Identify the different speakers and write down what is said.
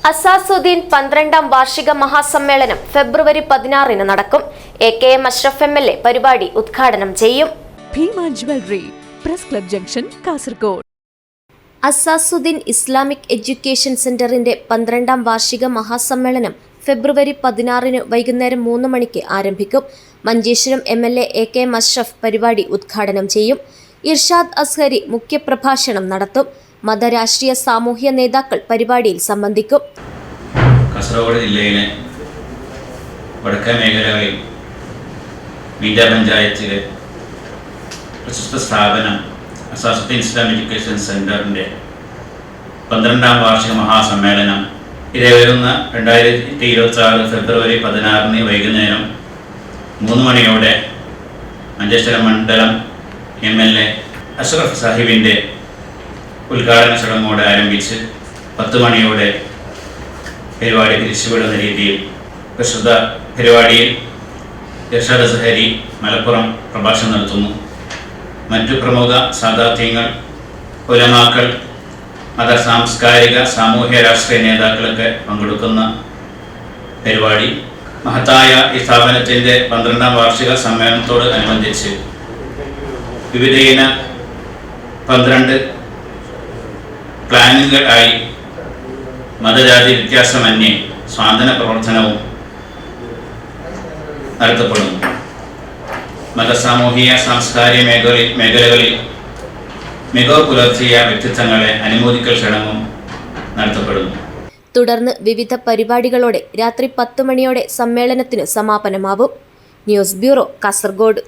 Speaker 1: അസാസുദ്ദീൻ 12ാം വാർഷിക മഹാസമ്മേളനം ഫെബ്രുവരി 16-ന് നടക്കും. എ.കെ.എം. അഷ്റഫ് എം.എൽ.എ. പരിപാടി ഉദ്ഘാടനം ചെയ്യും.
Speaker 2: Bheema jewellery, press club junction, Kasaragod.
Speaker 1: Asasuddin Islamic education സെന്ററിന്റെ 12ാം വാർഷിക മഹാസമ്മേളനം ഫെബ്രുവരി 16-ന് വൈകുന്നേരം 3 മണിക്ക് ആരംഭിക്കും. മഞ്ചേശ്വരം എം.എൽ.എ. എ.കെ.എം. അഷ്റഫ് പരിപാടി ഉദ്ഘാടനം ചെയ്യും. ഇർഷാദ് അസ്ഹരി മുഖ്യപ്രഭാഷണം നടത്തും. മതരാഷ്ട്രീയ സാമൂഹ്യ നേതാക്കൾ പരിപാടിയിൽ സംബന്ധിക്കും.
Speaker 3: കാസർഗോഡ് ജില്ലയിലെ വടക്കൻ മേഖലകളിൽ മീഡിയ പഞ്ചായത്തിലെ പ്രശസ്ത സ്ഥാപനം അസാസുദ്ദീൻ ഇസ്ലാം എഡ്യൂക്കേഷൻ സെന്ററിന്റെ 12ാം വാർഷിക മഹാസമ്മേളനം വരുന്ന 2026 ഫെബ്രുവരി 16-ന് വൈകുന്നേരം 3 മണിയോടെ മഞ്ചേശ്വരം മണ്ഡലം എം.എൽ.എ. അഷ്റഫ് സാഹിബിന്റെ ഉദ്ഘാടന ചടങ്ങോടെ ആരംഭിച്ച് 10 മണിയോടെ പരിപാടി തിരിച്ചുവിടുന്ന രീതിയിൽ പ്രസ്തുത പരിപാടിയിൽ ഇർഷാദ് അസ്ഹരി മലപ്പുറം പ്രഭാഷണം നടത്തുന്നു. മറ്റു പ്രമുഖ സാദാത്യങ്ങൾ, ഉലമാക്കൾ, മത സാംസ്കാരിക സാമൂഹ്യ രാഷ്ട്രീയ നേതാക്കളൊക്കെ പങ്കെടുക്കുന്ന പരിപാടി മഹത്തായ ഈ സ്ഥാപനത്തിൻ്റെ 12ാം വാർഷിക സമ്മേളനത്തോട് അനുബന്ധിച്ച് വിവിധയിന 12 പ്ലാനുകളായി മതജാതി വ്യത്യാസമന്യേ സ്വാതന്ത്ര്യ പ്രവർത്തനവും നടത്തപ്പെടുന്നു. മതസാമൂഹിക സാംസ്കാരിക മേഖലകളിൽ മികവ് പുലർത്തിയ വ്യക്തിത്വങ്ങളെ അനുമോദിക്കൽ ചടങ്ങും നടത്തപ്പെടുന്നു.
Speaker 1: തുടർന്ന് വിവിധ പരിപാടികളോടെ രാത്രി 10 മണിയോടെ സമ്മേളനത്തിന് സമാപനമാവും. News bureau, Kasaragod.